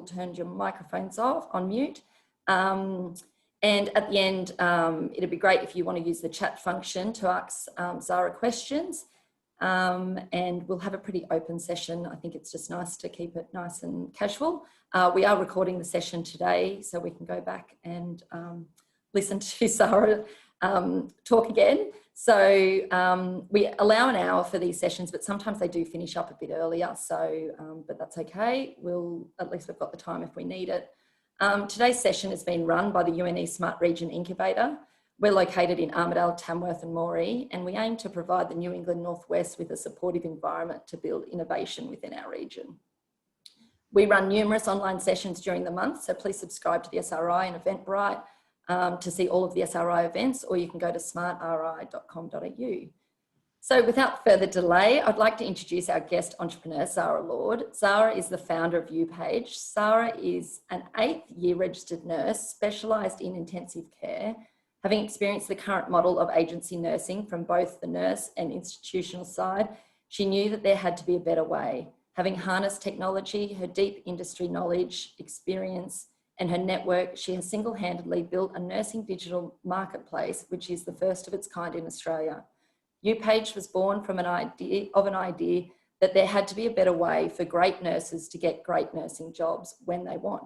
turned your microphones off, on mute. And at the end, it'd be great if you want to use the chat function to ask Zara questions. And we'll have a pretty open session. I think it's just nice to keep it nice and casual. We are recording the session today, so we can go back and listen to Zara talk again. So we allow an hour for these sessions, but sometimes they do finish up a bit earlier. So, but that's okay. At least we've got the time if we need it. Today's session has been run by the UNE Smart Region Incubator. We're located in Armidale, Tamworth and Moree, and we aim to provide the New England Northwest with a supportive environment to build innovation within our region. We run numerous online sessions during the month, so please subscribe to the SRI and Eventbrite to see all of the SRI events, or you can go to smartri.com.au. So without further delay, I'd like to introduce our guest entrepreneur, Zara Lord. Zara is the founder of uPaged. Zara is an 8th year registered nurse specialised in intensive care. Having experienced the current model of agency nursing from both the nurse and institutional side, she knew that there had to be a better way. Having harnessed technology, her deep industry knowledge, experience, and her network, she has single-handedly built a nursing digital marketplace, which is the first of its kind in Australia. uPaged was born from an idea that there had to be a better way for great nurses to get great nursing jobs when they want,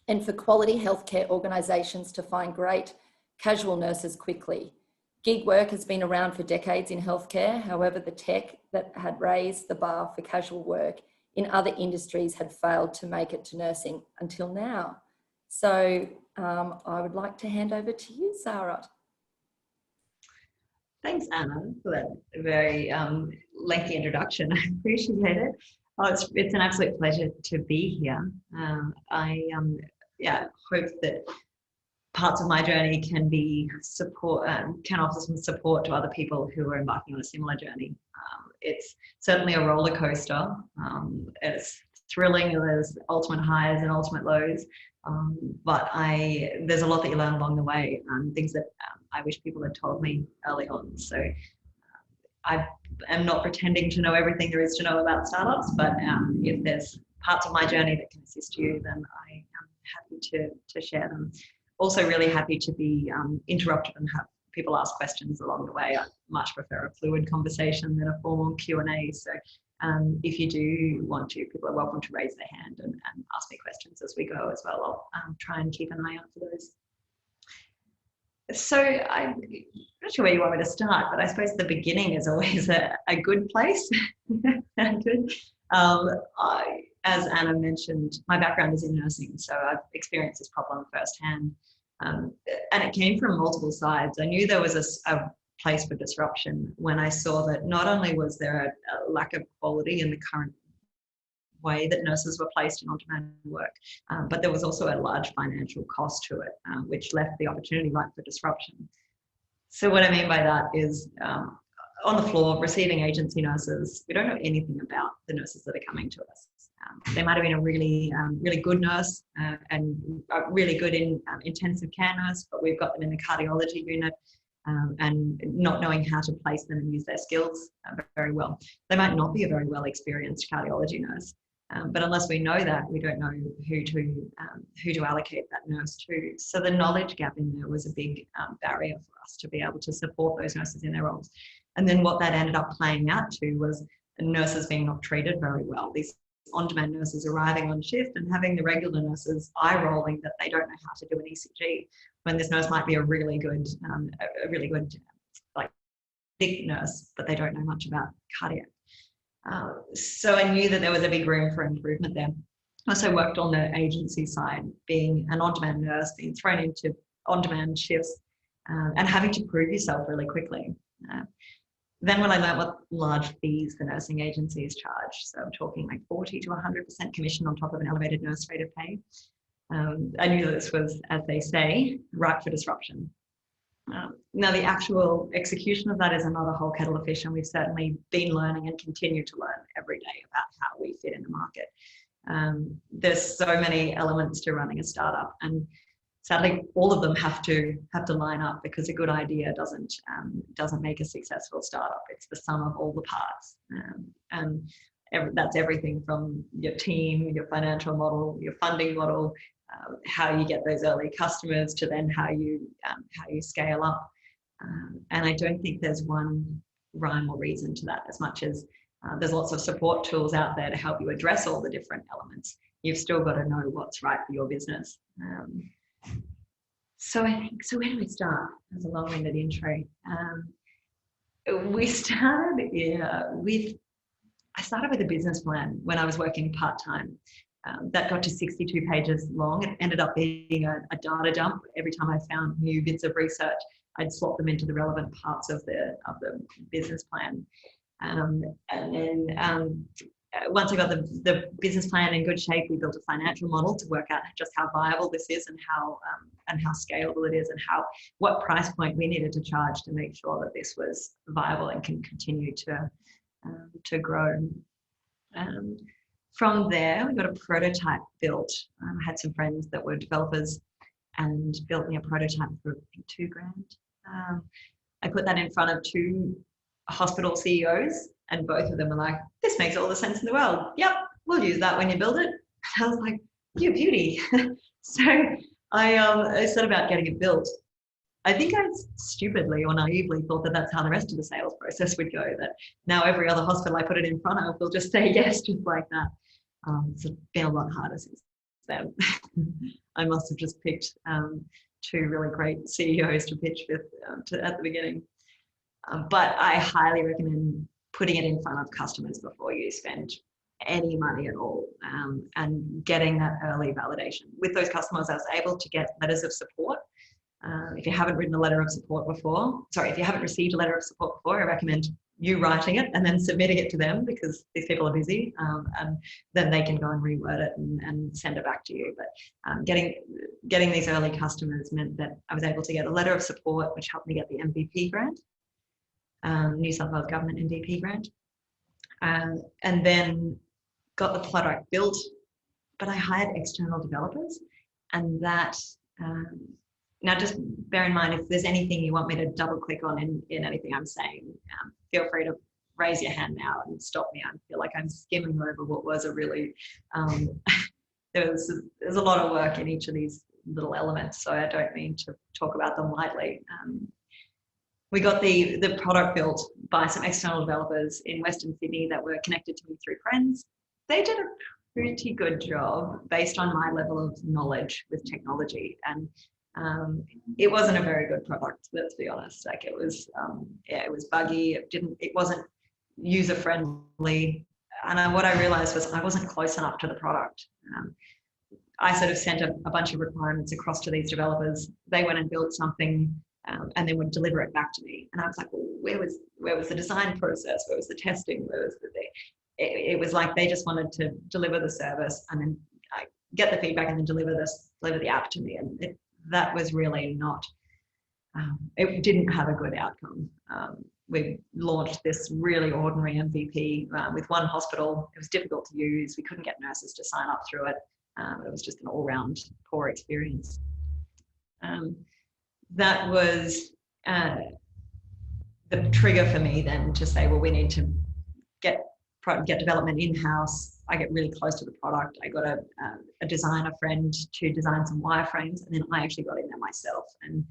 and for quality healthcare organisations to find great casual nurses quickly. Gig work has been around for decades in healthcare. However, the tech that had raised the bar for casual work in other industries had failed to make it to nursing until now. So I would like to hand over to you, Zara. Thanks, Anna, for that very lengthy introduction. I appreciate it. Oh, it's an absolute pleasure to be here. I hope that parts of my journey can be can offer some support to other people who are embarking on a similar journey. It's certainly a roller coaster. It's thrilling. There's ultimate highs and ultimate lows. But there's a lot that you learn along the way, things that I wish people had told me early on. So I am not pretending to know everything there is to know about startups, but if there's parts of my journey that can assist you, then I am happy to share them. Also really happy to be interrupted and have people ask questions along the way. I much prefer a fluid conversation than a formal Q&A. So if you do want to, people are welcome to raise their hand and ask me questions as we go as well. I'll try and keep an eye out for those. So I'm not sure where you want me to start, but I suppose the beginning is always a good place. As Anna mentioned, my background is in nursing, so I've experienced this problem firsthand. And it came from multiple sides. I knew there was a place for disruption when I saw that not only was there a lack of quality in the current way that nurses were placed in on-demand work, but there was also a large financial cost to it, which left the opportunity ripe for disruption. So what I mean by that is on the floor, receiving agency nurses, we don't know anything about the nurses that are coming to us. They might have been a really good nurse and really good in intensive care nurse, but we've got them in the cardiology unit and not knowing how to place them and use their skills very well. They might not be a very well experienced cardiology nurse, but unless we know that, we don't know who to allocate that nurse to. So the knowledge gap in there was a big barrier for us to be able to support those nurses in their roles. And then what that ended up playing out to was nurses being not treated very well. These on-demand nurses arriving on shift and having the regular nurses eye-rolling that they don't know how to do an ECG when this nurse might be a really good like big nurse, but they don't know much about cardiac. So I knew that there was a big room for improvement there. I also worked on the agency side, being an on-demand nurse, being thrown into on-demand shifts and having to prove yourself really quickly. Then when I learned what large fees the nursing agencies charge, so I'm talking like 40 to 100% commission on top of an elevated nurse rate of pay, I knew that this was, as they say, ripe for disruption. Now the actual execution of that is another whole kettle of fish, and we've certainly been learning and continue to learn every day about how we fit in the market. There's so many elements to running a startup, and sadly, all of them have to line up, because a good idea doesn't make a successful startup. It's the sum of all the parts. And that's everything from your team, your financial model, your funding model, how you get those early customers, to then how you scale up. And I don't think there's one rhyme or reason to that, as much as there's lots of support tools out there to help you address all the different elements. You've still got to know what's right for your business. So where do we start? That's a long-winded intro. We started I started with a business plan when I was working part-time. That got to 62 pages long. It ended up being a data dump. Every time I found new bits of research, I'd swap them into the relevant parts of the business plan. And then once I got the business plan in good shape, we built a financial model to work out just how viable this is, and how scalable it is, and what price point we needed to charge to make sure that this was viable and can continue to grow. From there, we got a prototype built. I had some friends that were developers and built me a prototype for $2,000. I put that in front of 2 hospital CEOs, and both of them were like, "This makes all the sense in the world. Yep, we'll use that when you build it." I was like, "You beauty." So I set about getting it built. I think I stupidly or naively thought that that's how the rest of the sales process would go, that now every other hospital I put it in front of will just say yes, just like that. It's been a lot harder since then. I must have just picked 2 really great CEOs to pitch with at the beginning. But I highly recommend putting it in front of customers before you spend any money at all, and getting that early validation. With those customers, I was able to get letters of support. If you haven't written a letter of support before, if you haven't received a letter of support before, I recommend you writing it and then submitting it to them, because these people are busy, and then they can go and reword it and send it back to you. But getting these early customers meant that I was able to get a letter of support, which helped me get the MVP grant, New South Wales Government MVP grant, and then got the product built. But I hired external developers, and that now just bear in mind, if there's anything you want me to double click on in anything I'm saying, feel free to raise your hand now and stop me. I feel like I'm skimming over what was a really, there's a lot of work in each of these little elements, so I don't mean to talk about them lightly. We got the product built by some external developers in Western Sydney that were connected to me through friends. They did a pretty good job based on my level of knowledge with technology, and it wasn't a very good product, let's be honest. Like, it was buggy. It wasn't user friendly, and what I realized was I wasn't close enough to the product. I sort of sent a bunch of requirements across to these developers. They went and built something, and then would deliver it back to me. And I was like, well, where was the design process? Where was the testing? Where was it was like they just wanted to deliver the service and then get the feedback and then deliver the app to me. And that was really not, it didn't have a good outcome. We launched this really ordinary MVP with 1 hospital. It was difficult to use. We couldn't get nurses to sign up through it. It was just an all-round poor experience. That was the trigger for me then to say, well, we need to get development in-house. I get really close to the product. I got a designer friend to design some wireframes, and then I actually got in there myself and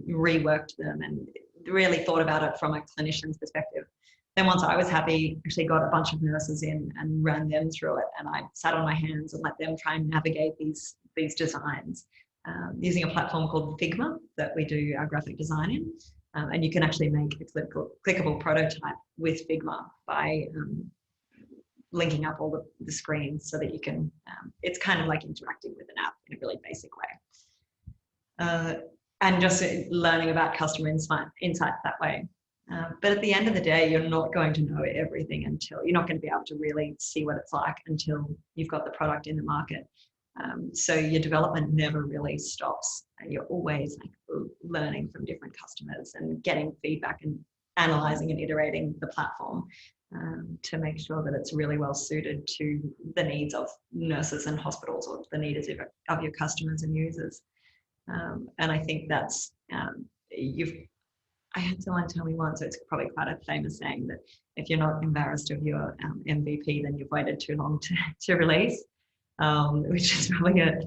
reworked them and really thought about it from a clinician's perspective. Then once I was happy, actually got a bunch of nurses in and ran them through it, and I sat on my hands and let them try and navigate these designs using a platform called Figma that we do our graphic design in. And you can actually make a clickable prototype with Figma by linking up all the screens so that you can, it's kind of like interacting with an app in a really basic way. And just learning about customer insights that way. But at the end of the day, you're not going to know everything until, you're not going to be able to really see what it's like until you've got the product in the market. So your development never really stops, and you're always like learning from different customers and getting feedback and analyzing and iterating the platform to make sure that it's really well suited to the needs of nurses and hospitals, or the needs of your customers and users. And I think that's I had someone tell me once, so it's probably quite a famous saying, that if you're not embarrassed of your MVP, then you've waited too long to release, which is probably a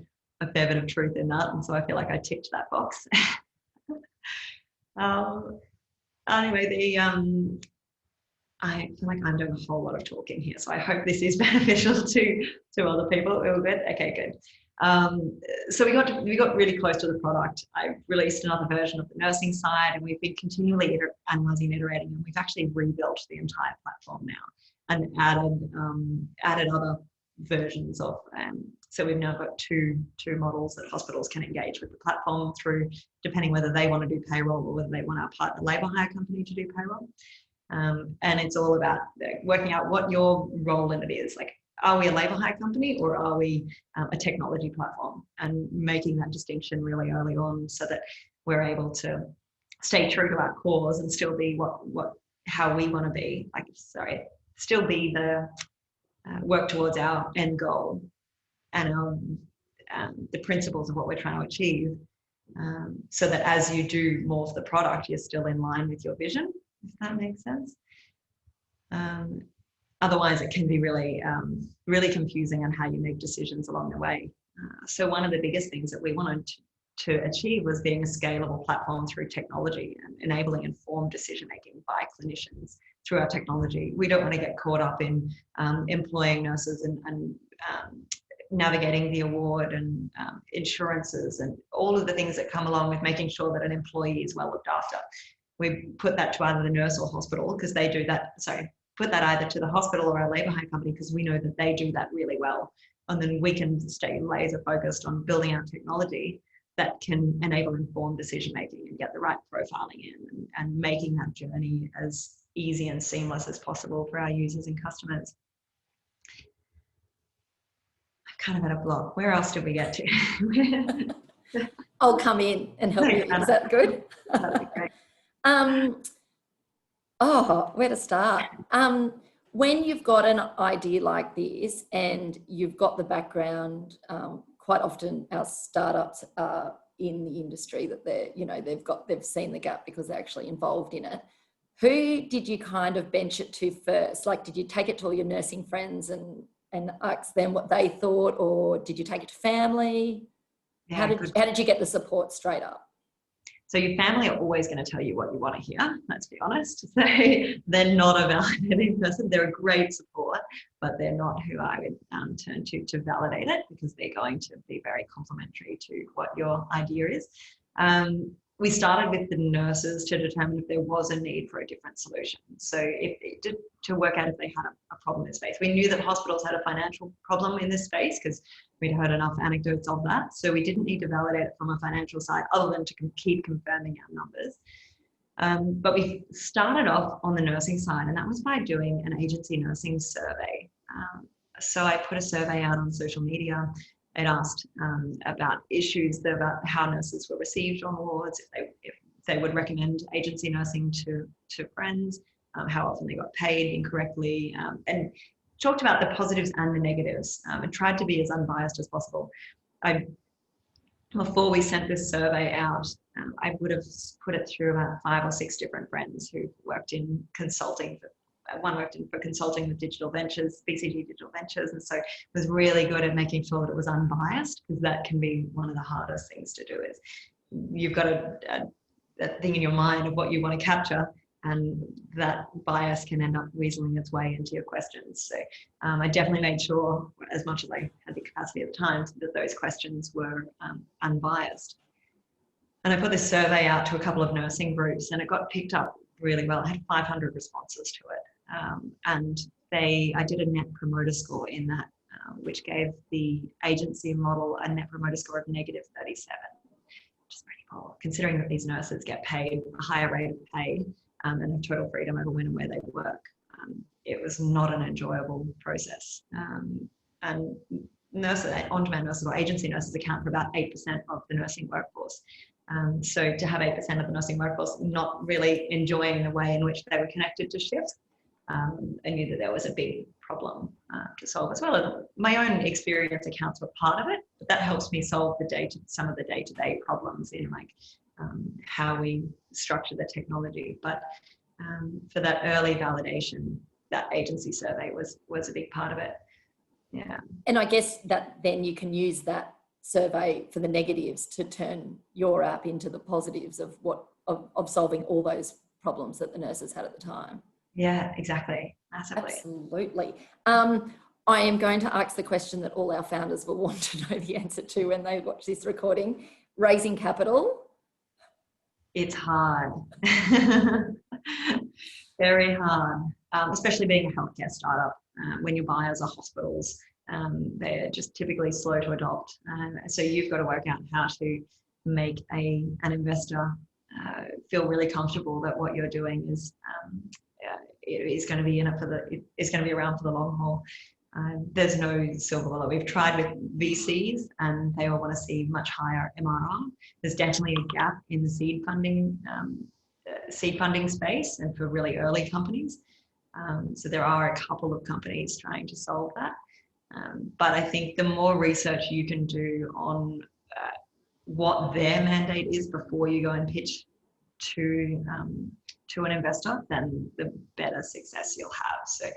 fair bit of truth in that. And so I feel like I ticked that box. Anyway, I feel like I'm doing a whole lot of talking here, so I hope this is beneficial to other people. All good? Okay, good. So we got really close to the product. I released another version of the nursing side, and we've been continually analyzing, iterating, and we've actually rebuilt the entire platform now and added other versions of. So we've now got two models that hospitals can engage with the platform through, depending whether they want to do payroll or whether they want our partner labour hire company to do payroll. And it's all about working out what your role in it is. Like, are we a labour hire company or are we a technology platform? And making that distinction really early on so that we're able to stay true to our cause and still be how we want to be. Still be the work towards our end goal and the principles of what we're trying to achieve. So that as you do more of the product, you're still in line with your vision, if that makes sense. Otherwise, it can be really, really confusing on how you make decisions along the way. So one of the biggest things that we wanted to achieve was being a scalable platform through technology and enabling informed decision-making by clinicians through our technology. We don't want to get caught up in employing nurses and navigating the award and insurances and all of the things that come along with making sure that an employee is well looked after. We put that to either the nurse or hospital because they do that. Put that either to the hospital or our labour hire company because we know that they do that really well. And then we can stay laser focused on building our technology that can enable informed decision making and get the right profiling in and making that journey as easy and seamless as possible for our users and customers. I've kind of had a block. Where else did we get to? I'll come in and help you. Is that good? That'd be great. Where to start? When you've got an idea like this and you've got the background, quite often our startups are in the industry that they've seen the gap because they're actually involved in it. Who did you kind of bench it to first? Like, did you take it to all your nursing friends and ask them what they thought, or did you take it to family? Yeah, how did you get the support straight up? So your family are always going to tell you what you want to hear, let's be honest. So they're not a validating person. They're a great support, but they're not who I would turn to validate it because they're going to be very complimentary to what your idea is. We started with the nurses to determine if there was a need for a different solution. So to work out if they had a problem in this space. We knew that hospitals had a financial problem in this space because we'd heard enough anecdotes of that. So we didn't need to validate it from a financial side other than to keep confirming our numbers. But we started off on the nursing side, and that was by doing an agency nursing survey. So I put a survey out on social media. It asked about issues, about how nurses were received on wards, if they would recommend agency nursing to friends, how often they got paid incorrectly, and talked about the positives and the negatives, and tried to be as unbiased as possible. Before we sent this survey out, I would have put it through about 5 or 6 different friends who worked in consulting. One worked for consulting with digital ventures, BCG Digital Ventures, and so was really good at making sure that it was unbiased, because that can be one of the hardest things to do. Is you've got a thing in your mind of what you want to capture, and that bias can end up weaseling its way into your questions. So I definitely made sure, as much as I had the capacity at the time, that those questions were unbiased. And I put this survey out to a couple of nursing groups, and it got picked up really well. I had 500 responses to it. And I did a net promoter score in that, which gave the agency model a net promoter score of -37, which is pretty poor, considering that these nurses get paid a higher rate of pay and have total freedom over when and where they work. It was not an enjoyable process. And on-demand nurses or agency nurses account for about 8% of the nursing workforce. So to have 8% of the nursing workforce not really enjoying the way in which they were connected to shifts, I knew that there was a big problem to solve, as well as my own experience accounts were part of it, but that helps me solve some of the day-to-day problems in like how we structure the technology. But for that early validation, that agency survey was a big part of it. Yeah. And I guess that then you can use that survey for the negatives to turn your app into the positives of solving all those problems that the nurses had at the time. Yeah, exactly. Massively. Absolutely. I am going to ask the question that all our founders will want to know the answer to when they watch this recording. Raising capital. It's hard. Very hard, especially being a healthcare startup. When your buyers are hospitals, they're just typically slow to adopt. So you've got to work out how to make an investor feel really comfortable that what you're doing is going to be it's going to be around for the long haul. There's no silver bullet. We've tried with VCs and they all want to see much higher MRR. There's definitely a gap in the seed funding space and for really early companies. So there are a couple of companies trying to solve that. But I think the more research you can do on what their mandate is before you go and pitch to an investor, then the better success you'll have. So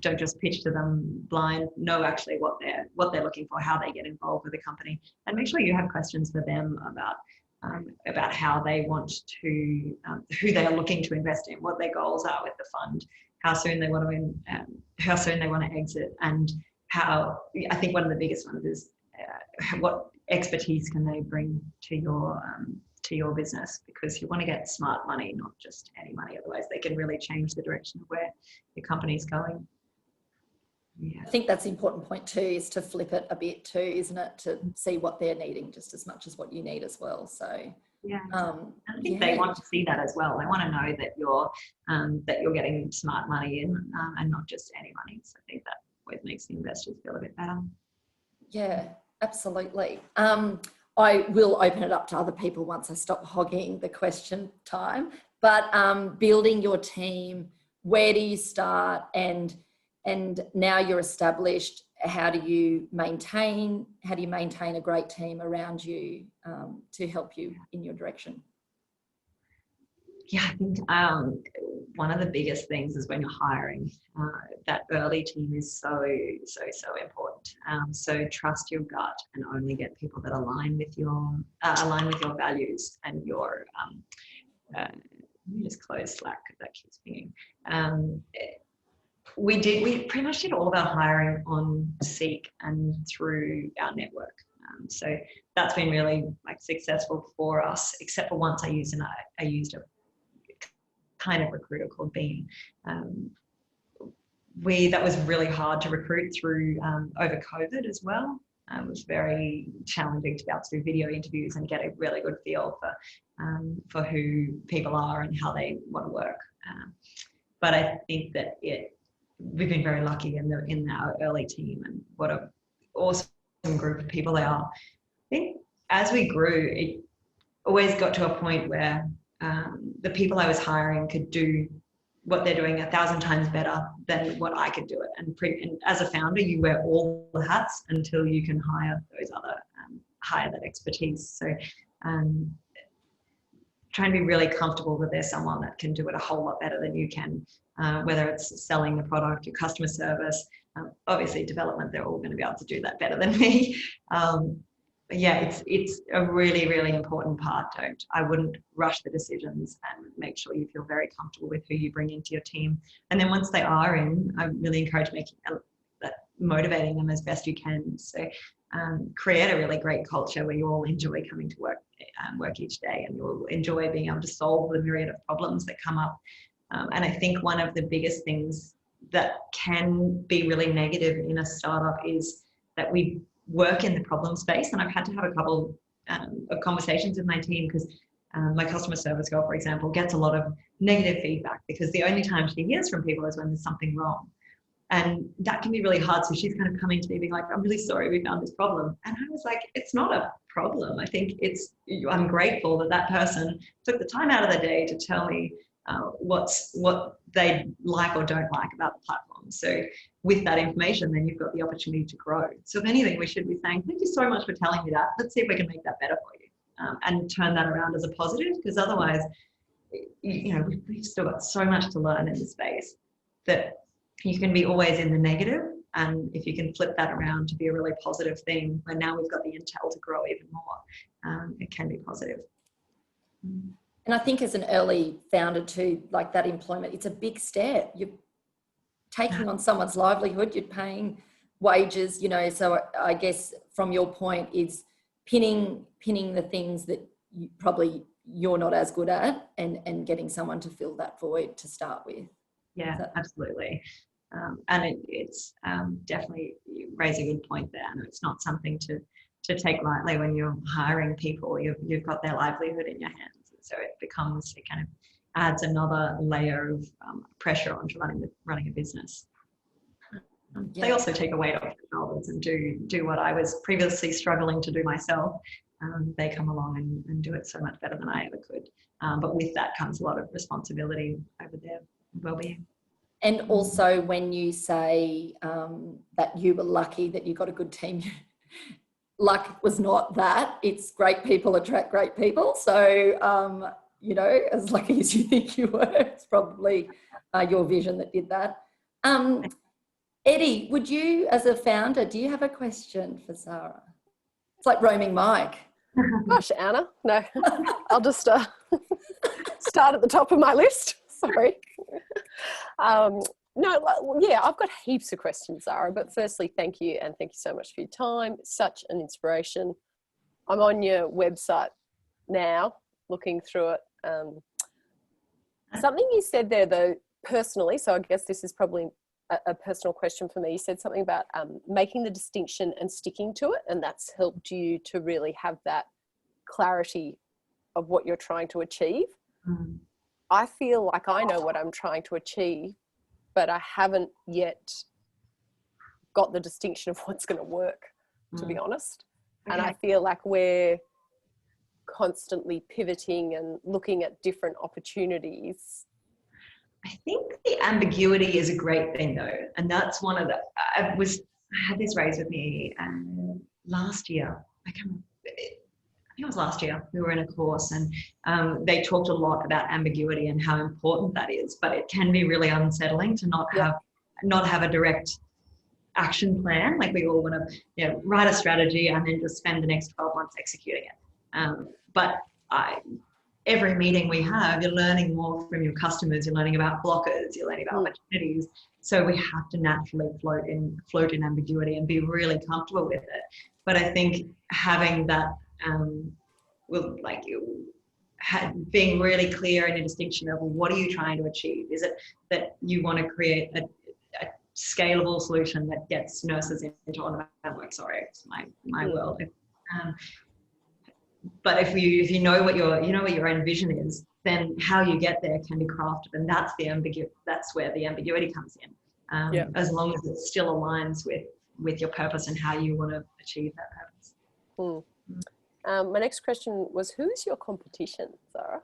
don't just pitch to them blind. Know actually what they're looking for, how they get involved with the company, and make sure you have questions for them about how they want to, who they are looking to invest in, what their goals are with the fund, how soon they want to exit, and how. I think one of the biggest ones is what expertise can they bring to your business, because you want to get smart money, not just any money. Otherwise, they can really change the direction of where your company's going. Yeah. I think that's the important point too, is to flip it a bit too, isn't it? To see what they're needing just as much as what you need as well. So yeah, I think they want to see that as well. They want to know that you're getting smart money in and not just any money. So I think that always makes the investors feel a bit better. Yeah, absolutely. I will open it up to other people once I stop hogging the question time. But building your team, where do you start? And now you're established, how do you maintain a great team around you to help you in your direction? Yeah, I think one of the biggest things is when you're hiring, that early team is so important. So trust your gut and only get people that align with your values and your. Let me just close Slack because that keeps pinging. We pretty much did all of our hiring on Seek and through our network. So that's been really successful for us, except for once I used a kind of recruiter called Beam. That was really hard to recruit through over COVID as well. It was very challenging to be able to do video interviews and get a really good feel for who people are and how they want to work. But I think that we've been very lucky in our early team, and what an awesome group of people they are. I think as we grew, it always got to a point where the people I was hiring could do what they're doing 1,000 times better than what I could do it. And as a founder, you wear all the hats until you can hire that expertise. So trying to be really comfortable that there's someone that can do it a whole lot better than you can, whether it's selling the product, your customer service, obviously development, they're all going to be able to do that better than me. But yeah, it's a really, really important part. I wouldn't rush the decisions, and make sure you feel very comfortable with who you bring into your team. And then once they are in, I really encourage motivating them as best you can. So create a really great culture where you all enjoy coming to work each day, and you'll enjoy being able to solve the myriad of problems that come up. And I think one of the biggest things that can be really negative in a startup is that we work in the problem space. And I've had to have a couple of conversations with my team, because my customer service girl, for example, gets a lot of negative feedback, because the only time she hears from people is when there's something wrong. And that can be really hard. So she's kind of coming to me being like, I'm really sorry we found this problem. And I was like, it's not a problem. I think I'm grateful that person took the time out of their day to tell me what they like or don't like about the platform. So with that information, then you've got the opportunity to grow. So if anything, we should be saying, thank you so much for telling me that. Let's see if we can make that better for you. and turn that around as a positive, because otherwise, we've still got so much to learn in this space that you can be always in the negative. And if you can flip that around to be a really positive thing, where now we've got the intel to grow even more, it can be positive. And I think as an early founder too, like that employment, it's a big step. You're taking on someone's livelihood, you're paying wages, so I guess from your point is pinning the things that you're not as good at and getting someone to fill that void to start with. Yeah, absolutely. And it's definitely, you raise a good point there. And it's not something to take lightly when you're hiring people. You've got their livelihood in your hands. So it kind of adds another layer of pressure onto running a business. They also take a weight off your shoulders and do what I was previously struggling to do myself. They come along and do it so much better than I ever could. But with that comes a lot of responsibility over their well-being. And also when you say that you were lucky that you got a good team, luck was not that. It's great people attract great people. So, as lucky as you think you were, it's probably your vision that did that. Eddie, would you, as a founder, do you have a question for Sarah? It's like roaming mic. Gosh, Anna, no, I'll just start at the top of my list. Sorry. I've got heaps of questions, Sarah, but firstly, thank you. And thank you so much for your time. Such an inspiration. I'm on your website now, looking through it. Something you said there, though, personally, so I guess this is probably a personal question for me. You said something about making the distinction and sticking to it, and that's helped you to really have that clarity of what you're trying to achieve. Mm-hmm. I feel like I know what I'm trying to achieve, but I haven't yet got the distinction of what's going to work, to be honest. Okay. And I feel like we're constantly pivoting and looking at different opportunities. I think the ambiguity is a great thing, though. And that's one of I had this raised with me last year. I think it was last year. We were in a course and they talked a lot about ambiguity and how important that is, but it can be really unsettling to not have a direct action plan. Like we all want to write a strategy and then just spend the next 12 months executing it. But every meeting we have, you're learning more from your customers, you're learning about blockers, you're learning about opportunities. So we have to naturally float in ambiguity and be really comfortable with it. But I think having that being really clear in a distinction of what are you trying to achieve? Is it that you want to create a scalable solution that gets nurses into on-demand work? Sorry, it's my world. But if you know what your own vision is, then how you get there can be crafted, and that's where the ambiguity comes in. As long as it still aligns with your purpose and how you want to achieve that purpose. My next question was, who is your competition, Sarah?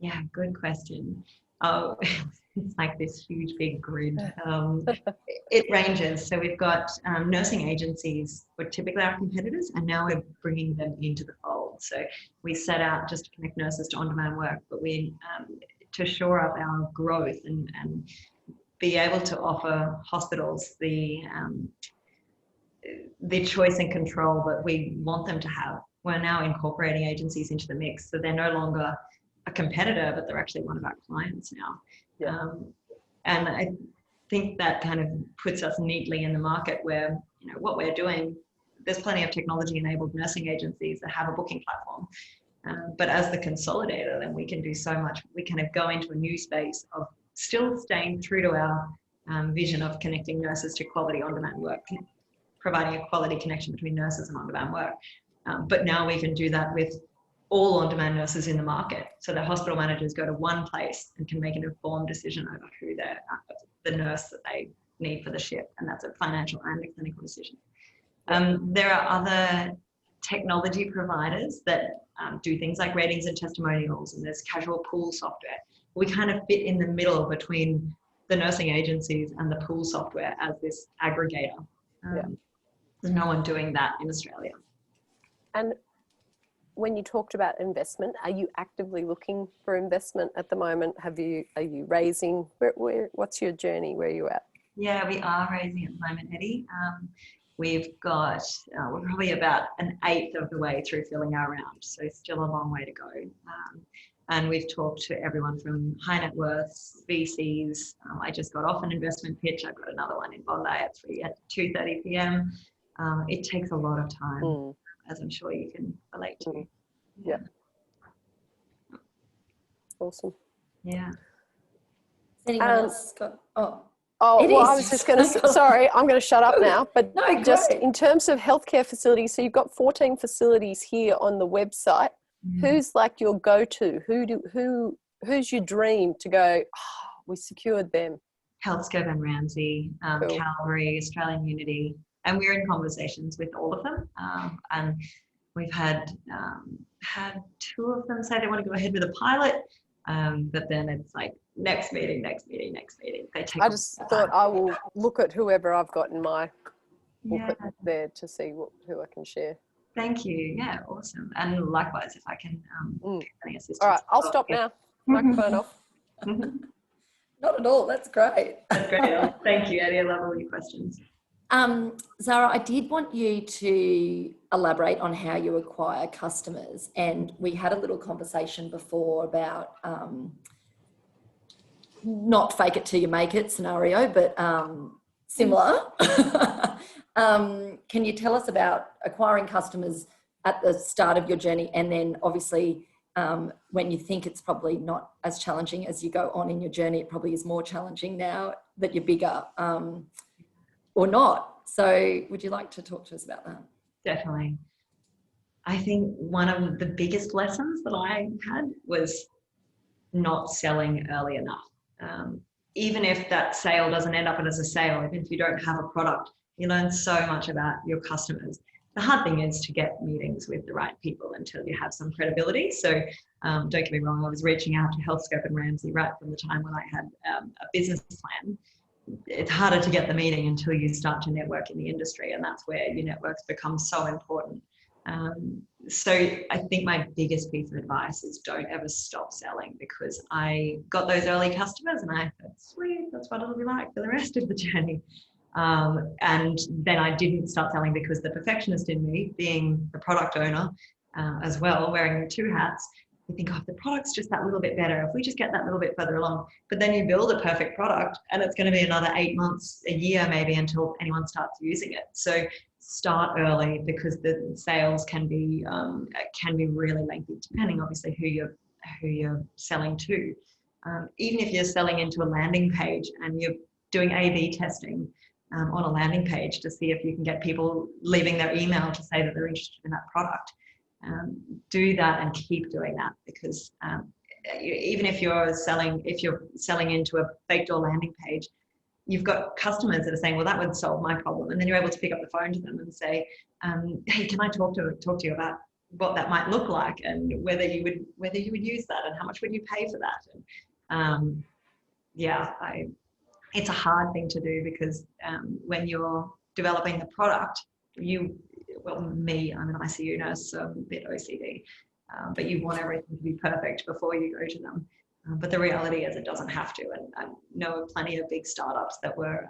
Yeah, good question. Oh, it's like this huge big grid. It ranges. So we've got nursing agencies who are typically our competitors, and now we're bringing them into the fold. So we set out just to connect nurses to on-demand work, but we to shore up our growth and be able to offer hospitals the choice and control that we want them to have. We're now incorporating agencies into the mix, so they're no longer a competitor, but they're actually one of our clients now. And I think that kind of puts us neatly in the market where, what we're doing, there's plenty of technology-enabled nursing agencies that have a booking platform. But as the consolidator, then we can do so much. We kind of go into a new space of still staying true to our vision of connecting nurses to quality on-demand work, providing a quality connection between nurses and on-demand work. But now we can do that with all on-demand nurses in the market. So the hospital managers go to one place and can make an informed decision over who the nurse that they need for the shift. And that's a financial and a clinical decision. There are other technology providers that do things like ratings and testimonials, and there's casual pool software. We kind of fit in the middle between the nursing agencies and the pool software as this aggregator. There's no one doing that in Australia. And when you talked about investment, are you actively looking for investment at the moment? Are you raising? What's your journey? Where are you at? Yeah, we are raising at the moment, Eddie. We've got, we're probably about an eighth of the way through filling our round, so still a long way to go. And we've talked to everyone from high net worths, VCs. I just got off an investment pitch. I've got another one in Bondi at 2:30 p.m. It takes a lot of time, as I'm sure you can relate to. Yeah. Awesome. Yeah. Has anyone else got? Oh, well, I was just going to, sorry, I'm going to shut up now. But no, just in terms of healthcare facilities, so you've got 14 facilities here on the website. Who's like your go-to? Who's your dream to go, we secured them? Healthscope and Ramsay, Cool. Calvary, Australian Unity, and we're in conversations with all of them. And we've had two of them say they want to go ahead with a pilot, but then it's like next meeting. They take. I just thought I will look at whoever I've got in my book there to see who I can share. Thank you. Yeah, awesome. And likewise, if I can any assistance. All right, I'll stop now. Microphone off. Not at all. That's great. That's great. Thank you, Eddie. I love all your questions. Zara, I did want you to elaborate on how you acquire customers. And we had a little conversation before about not fake it till you make it scenario, but similar. Can you tell us about acquiring customers at the start of your journey, and then obviously when you think it's probably not as challenging as you go on in your journey, it probably is more challenging now that you're bigger, or not. So would you like to talk to us about that? Definitely. I think one of the biggest lessons that I had was not selling early enough. Even if that sale doesn't end up as a sale, even if you don't have a product, you learn so much about your customers. The hard thing is to get meetings with the right people until you have some credibility. So don't get me wrong, I was reaching out to Healthscope and Ramsay right from the time when I had a business plan. It's harder to get the meeting until you start to network in the industry, and that's where your networks become so important. So I think my biggest piece of advice is don't ever stop selling, because I got those early customers and I thought, sweet, that's what it'll be like for the rest of the journey. And then I didn't start selling because the perfectionist in me, being the product owner as well, wearing two hats, you think, oh, if the product's just that little bit better, if we just get that little bit further along, but then you build a perfect product and it's going to be another 8 months, a year maybe, until anyone starts using it. So start early, because the sales can be really lengthy, depending obviously who you're selling to. Even if you're selling into a landing page and you're doing A/B testing on a landing page to see if you can get people leaving their email to say that they're interested in that product, do that and keep doing that, because even if you're selling into a fake door landing page, you've got customers that are saying, well, that would solve my problem. And then you're able to pick up the phone to them and say, hey, can I talk to you about what that might look like, and whether you would use that, and how much would you pay for that? And it's a hard thing to do, because when you're developing the product, I'm an ICU nurse, so I'm a bit OCD, but you want everything to be perfect before you go to them. But the reality is it doesn't have to. And I know of plenty of big startups that were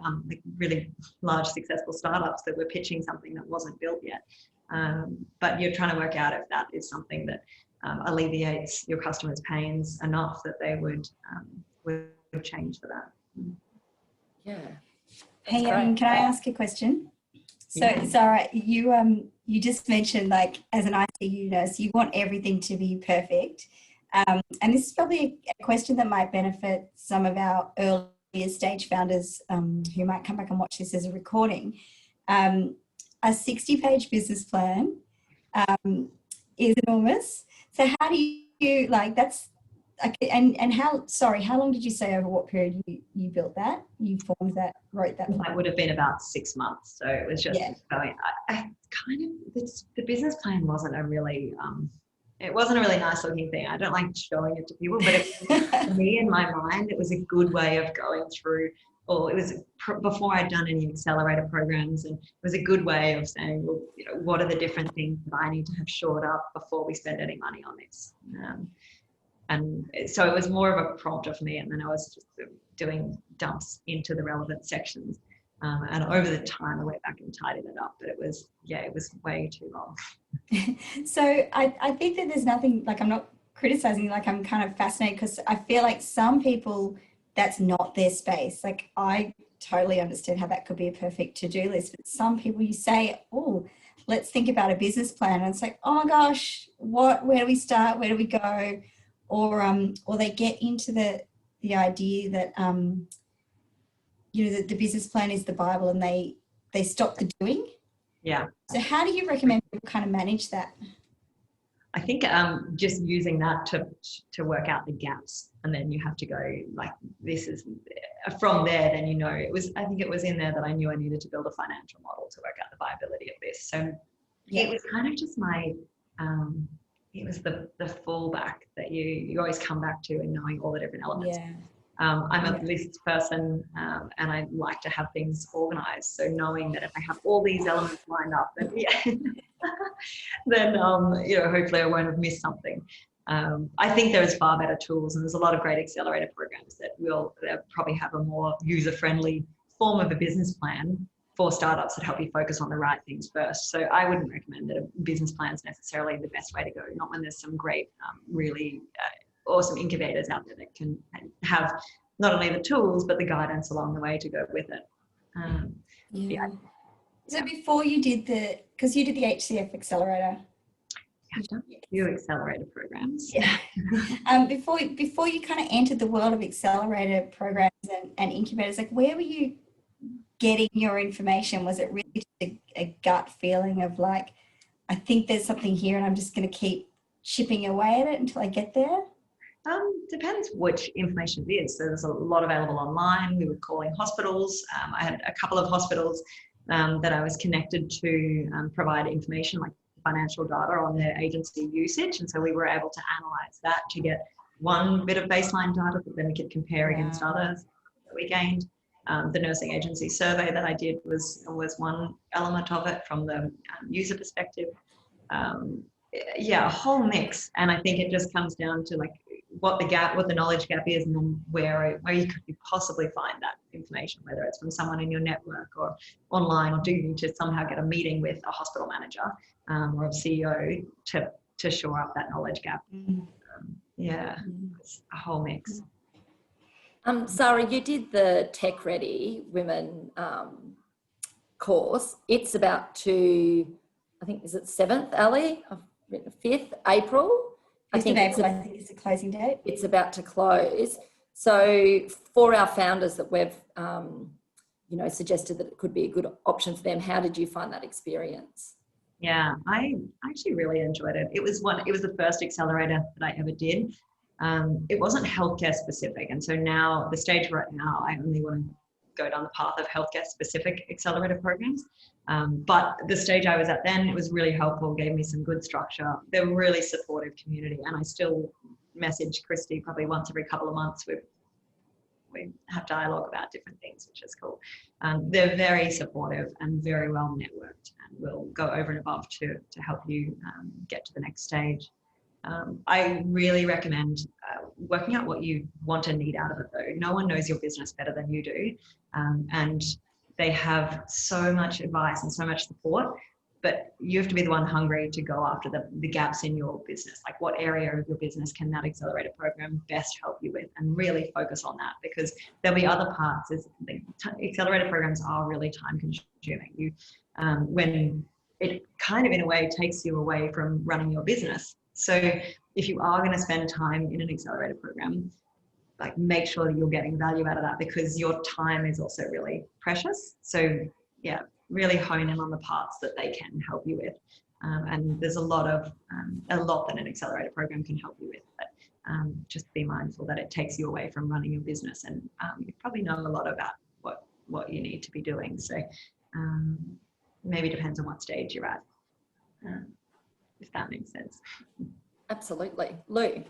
really large, successful startups that were pitching something that wasn't built yet. But you're trying to work out if that is something that alleviates your customers' pains enough that they would change for that. Yeah. Hey, can I ask a question? So, yeah. Zara, you just mentioned, like, as an ICU nurse, you want everything to be perfect. And this is probably a question that might benefit some of our earlier stage founders who might come back and watch this as a recording. A 60-page business plan is enormous. So how do you, like, that's, and how long did you say, over what period you built that? You formed that, wrote that plan? That would have been about 6 months. So it was just going, the business plan wasn't a really, it wasn't a really nice looking thing. I don't like showing it to people, but for me, in my mind, it was a good way of going through or it was before I'd done any accelerator programs, and it was a good way of saying, well, you know, what are the different things that I need to have shored up before we spend any money on this? And so it was more of a prompter for me, and then I was just doing dumps into the relevant sections. And over the time I went back and tidied it up, but it was way too long. So I think that there's nothing, like, I'm not criticizing, like, I'm kind of fascinated because I feel like some people, that's not their space. Like, I totally understand how that could be a perfect to-do list, but some people, you say, oh, let's think about a business plan, and it's like, oh my gosh, where do we start, where do we go? Or they get into the idea that you know, the business plan is the Bible, and they stop the doing. Yeah. So how do you recommend people kind of manage that? I think just using that to work out the gaps, and then you have to go, like, this is from there. Then, you know, I think it was in there that I knew I needed to build a financial model to work out the viability of this. So it was kind of just my it was the fallback that you always come back to, and knowing all the different elements. Yeah. I'm a lists person, and I like to have things organized. So knowing that if I have all these elements lined up, then then you know, hopefully I won't have missed something. I think there's far better tools, and there's a lot of great accelerator programs that probably have a more user-friendly form of a business plan for startups that help you focus on the right things first. So I wouldn't recommend that a business plan is necessarily the best way to go, not when there's some great, really awesome incubators out there that can have not only the tools, but the guidance along the way to go with it. So before you did because you did the HCF accelerator. I've done a few accelerator programs. Yeah. Before you kind of entered the world of accelerator programs and incubators, like, where were you getting your information? Was it really just a gut feeling of, like, I think there's something here and I'm just going to keep chipping away at it until I get there? Depends which information it is. So there's a lot available online. We were calling hospitals. I had a couple of hospitals that I was connected to provide information, like financial data on their agency usage. And so we were able to analyze that to get one bit of baseline data that then we could compare against others that we gained. The nursing agency survey that I did was one element of it from the user perspective. Yeah, a whole mix. And I think it just comes down to, like, what the knowledge gap is, and then where you could possibly find that information, whether it's from someone in your network or online, or do you need to somehow get a meeting with a hospital manager or a CEO to shore up that knowledge gap. It's a whole mix. Sarah, you did the Tech Ready Women course. It's about to, I think, is it 7th, Ali? 5th April? I think it's the closing date. It's about to close. So for our founders that we've, you know, suggested that it could be a good option for them, how did you find that experience? Yeah, I actually really enjoyed it. It was the first accelerator that I ever did. It wasn't healthcare specific. And so now, the stage right now, I only want to go down the path of healthcare specific accelerator programs. But the stage I was at then, it was really helpful, gave me some good structure. They're a really supportive community. And I still message Christy probably once every couple of months. We have dialogue about different things, which is cool. They're very supportive and very well networked, and will go over and above to help you get to the next stage. I really recommend working out what you want and need out of it, though. No one knows your business better than you do. And they have so much advice and so much support, but you have to be the one hungry to go after the gaps in your business. Like, what area of your business can that accelerator program best help you with, and really focus on that, because there'll be other parts. Accelerator programs are really time consuming. When it kind of, in a way, takes you away from running your business. So if you are going to spend time in an accelerator program, like, make sure that you're getting value out of that, because your time is also really precious. So yeah, really hone in on the parts that they can help you with. And there's a lot that an accelerator program can help you with, but just be mindful that it takes you away from running your business, and you probably know a lot about what you need to be doing. So maybe depends on what stage you're at, if that makes sense. Absolutely. Lou?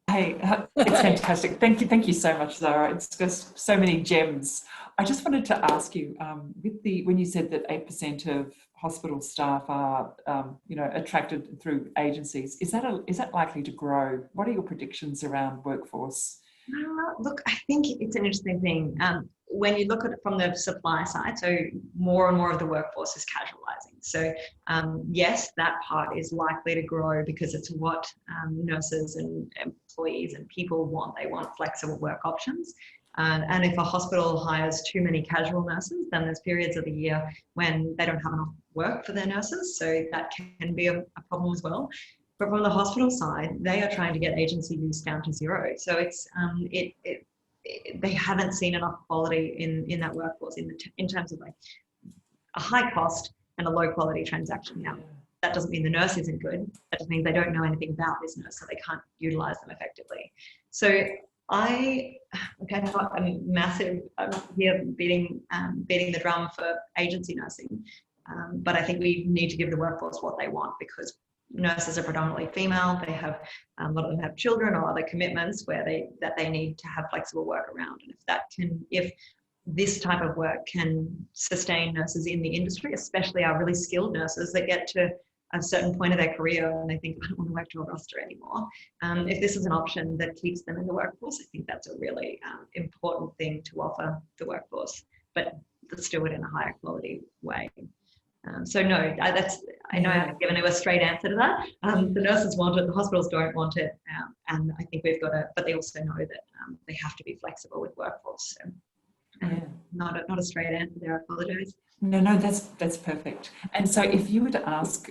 Hey, it's fantastic. Thank you so much, Zara. It's just so many gems. I just wanted to ask you, when you said that 8% of hospital staff are, attracted through agencies, is that likely to grow? What are your predictions around workforce? Look, I think it's an interesting thing. When you look at it from the supply side, so more and more of the workforce is casualizing. So yes, that part is likely to grow because it's what nurses and employees and people want. They want flexible work options. And if a hospital hires too many casual nurses, then there's periods of the year when they don't have enough work for their nurses. So that can be a problem as well. But from the hospital side, they are trying to get agency use down to zero. So it's they haven't seen enough quality in that workforce in terms of like a high cost and a low quality transaction. Now, that doesn't mean the nurse isn't good. That just means they don't know anything about this nurse, so they can't utilize them effectively. So I'm massive. I'm here beating the drum for agency nursing, but I think we need to give the workforce what they want, because nurses are predominantly female. They have a lot of them have children or other commitments where they need to have flexible work around. And if this type of work can sustain nurses in the industry, especially our really skilled nurses that get to a certain point of their career and they think, I don't want to work to a roster anymore. If this is an option that keeps them in the workforce, I think that's a really important thing to offer the workforce, but let's do it in a higher quality way. So no, I know I've given you a straight answer to that. The nurses want it, the hospitals don't want it, and I think we've got to, but they also know that they have to be flexible with workforce. So, not a straight answer there, I apologise. No, that's perfect. And so if you were to ask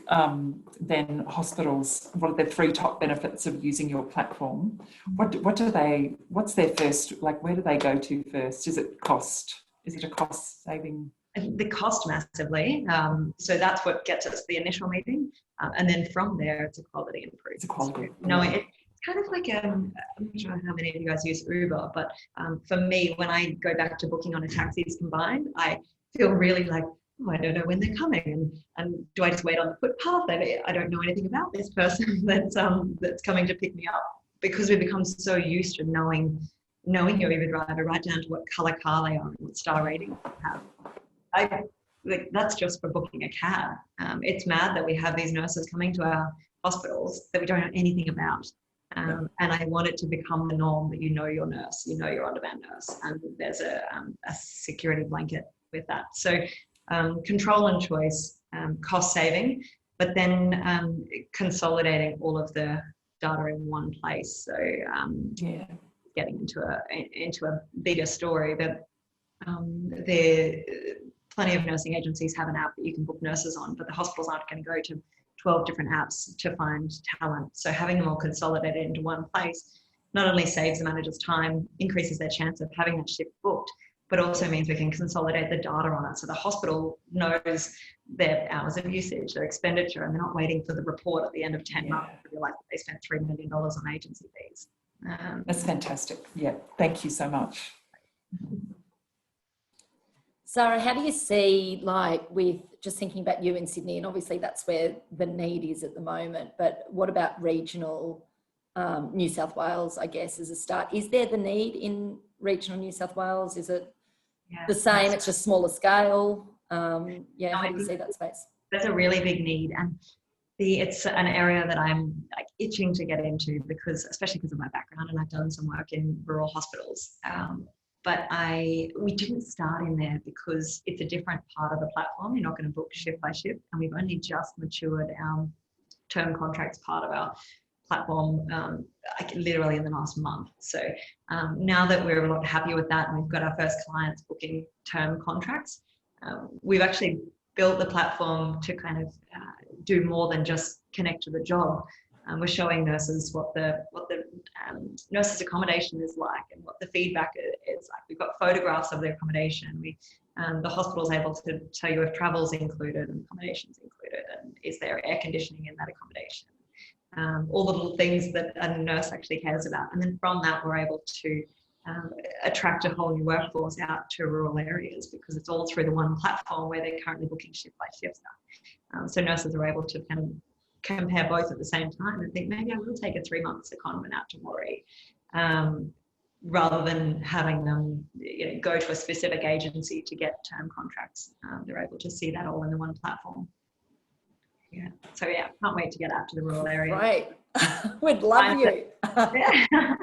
then hospitals, what are the 3 top benefits of using your platform, what's their first, like where do they go to first? Is it cost? Is it a cost saving? The cost massively. So that's what gets us the initial meeting. And then from there, it's a quality improvement. It's a quality. No, it's kind of like, I'm not sure how many of you guys use Uber, but for me, when I go back to booking on a taxis combined, I feel really like, I don't know when they're coming. And do I just wait on the footpath? I don't know anything about this person that's coming to pick me up, because we become so used to knowing your Uber driver right down to what colour car they are and what star rating they have. That's just for booking a cab. It's mad that we have these nurses coming to our hospitals that we don't know anything about. And I want it to become the norm that you know your nurse, you know your on-demand nurse, and there's a security blanket with that. So control and choice, cost saving, but then consolidating all of the data in one place. So getting into a bigger story that plenty of nursing agencies have an app that you can book nurses on, but the hospitals aren't going to go to 12 different apps to find talent. So having them all consolidated into one place not only saves the manager's time, increases their chance of having that shift booked, but also means we can consolidate the data on it. So the hospital knows their hours of usage, their expenditure, and they're not waiting for the report at the end of 10 months to realize that they spent $3 million on agency fees. That's fantastic. Yeah, thank you so much. Zara, how do you see, like, with just thinking about you in Sydney, and obviously that's where the need is at the moment, but what about regional New South Wales, I guess, as a start? Is there the need in regional New South Wales? Is it the same, it's just smaller scale? How do you see that space? There's a really big need, and it's an area that I'm like itching to get into, especially because of my background, and I've done some work in rural hospitals. But we didn't start in there because it's a different part of the platform. You're not going to book shift by shift, and we've only just matured our term contracts part of our platform literally in the last month. So now that we're a lot happier with that, and we've got our first clients booking term contracts, we've actually built the platform to kind of do more than just connect to the job. We're showing nurses what the nurses' accommodation is like and what the feedback is like. We've got photographs of the accommodation. The hospital's able to tell you if travel's included and accommodation's included, and is there air conditioning in that accommodation. All the little things that a nurse actually cares about. And then from that, we're able to attract a whole new workforce out to rural areas, because it's all through the one platform where they're currently booking shift by shift stuff. So nurses are able to kind of compare both at the same time and think maybe I will take a 3-month secondment out to worry, rather than having them go to a specific agency to get term contracts. They're able to see that all in the one platform. Yeah. So yeah, can't wait to get out to the rural area. Great. We'd love you. Yeah.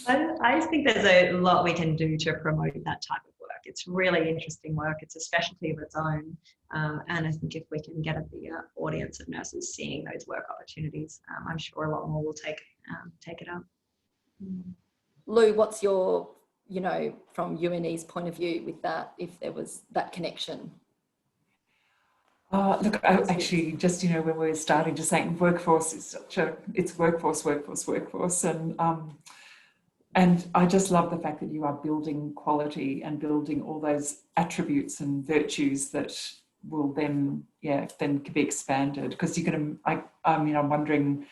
I think there's a lot we can do to promote that type of work. It's really interesting work. It's a specialty of its own. And I think if we can get at the audience of nurses seeing those work opportunities, I'm sure a lot more will take it up. Lou, what's your, from UNE's point of view with that, if there was that connection? Look, I actually just, when we were starting, just saying workforce is it's workforce. And I just love the fact that you are building quality and building all those attributes and virtues that will then be expanded. Because I'm wondering,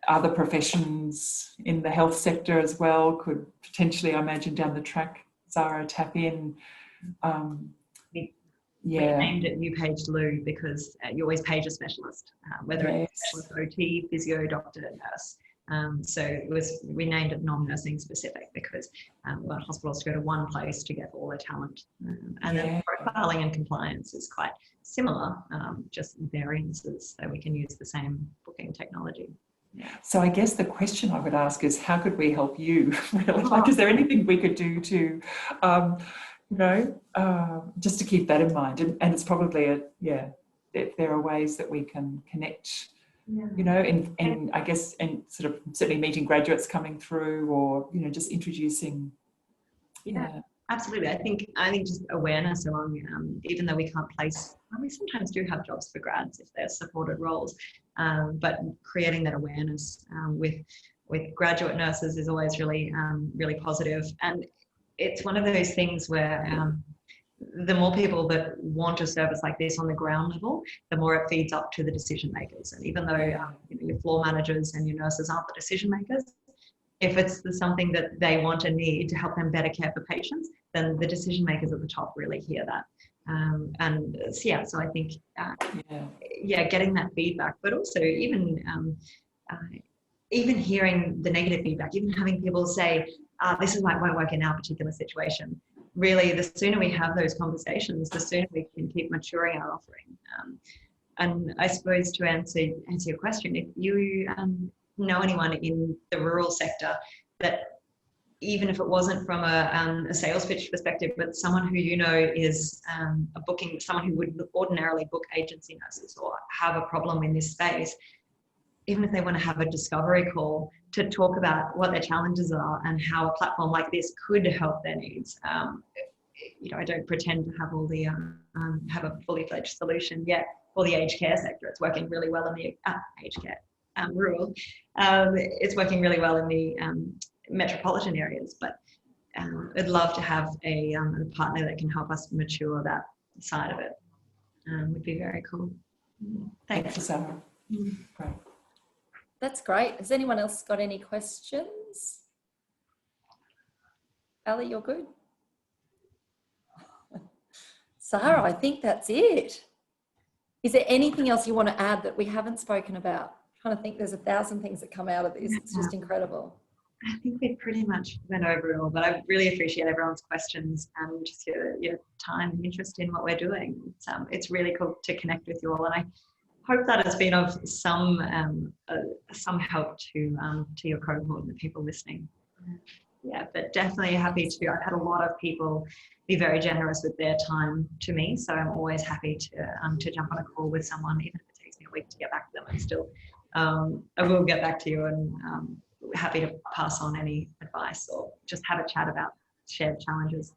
other professions in the health sector as well could potentially, I imagine, down the track, Zara, tap in. We named it uPaged Lou because you always page a specialist, whether it's a specialist OT, physio, doctor, nurse. So we named it non-nursing specific because we want hospitals to go to one place to get all their talent. And then profiling and compliance is quite similar, just variances, so we can use the same booking technology. So I guess the question I would ask is, how could we help you? Really? Like, is there anything we could do to, just to keep that in mind? And it's probably there are ways that we can connect. And I guess, and sort of certainly meeting graduates coming through, or just introducing. Absolutely. I think just awareness among, even though we can't place, we sometimes do have jobs for grads if they're supported roles, but creating that awareness with graduate nurses is always really positive. And it's one of those things where the more people that want a service like this on the ground level, the more it feeds up to the decision makers. And even though your floor managers and your nurses aren't the decision makers, if it's something that they want and need to help them better care for patients, then the decision makers at the top really hear that. So I think, getting that feedback, but also even hearing the negative feedback, even having people say, this is why it won't work in our particular situation. Really, the sooner we have those conversations, the sooner we can keep maturing our offering. And I suppose to answer your question, if you know anyone in the rural sector that, even if it wasn't from a sales pitch perspective, but someone who is someone who would ordinarily book agency nurses or have a problem in this space, even if they want to have a discovery call to talk about what their challenges are and how a platform like this could help their needs. I don't pretend to have all the have a fully fledged solution yet for the aged care sector. It's working really well in the aged care rural. It's working really well in the metropolitan areas, but I'd love to have a partner that can help us mature that side of it. Would be very cool. Thanks, Sarah. Great. That's great. Has anyone else got any questions? Ali, you're good? Sarah, I think that's it. Is there anything else you want to add that we haven't spoken about? I'm trying to think, there's 1,000 things that come out of this. It's just incredible. I think we pretty much went over it all, but I really appreciate everyone's questions and just your time and interest in what we're doing. It's really cool to connect with you all, and I hope that has been of some help to your cohort and the people listening. But definitely happy to. I've had a lot of people be very generous with their time to me, so I'm always happy to jump on a call with someone, even if it takes me a week to get back to them. I'm still I will get back to you, and happy to pass on any advice or just have a chat about shared challenges.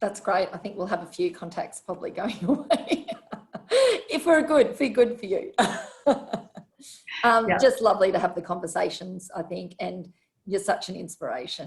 That's great. I think we'll have a few contacts probably going away. If we're good for you. Just lovely to have the conversations, I think, and you're such an inspiration.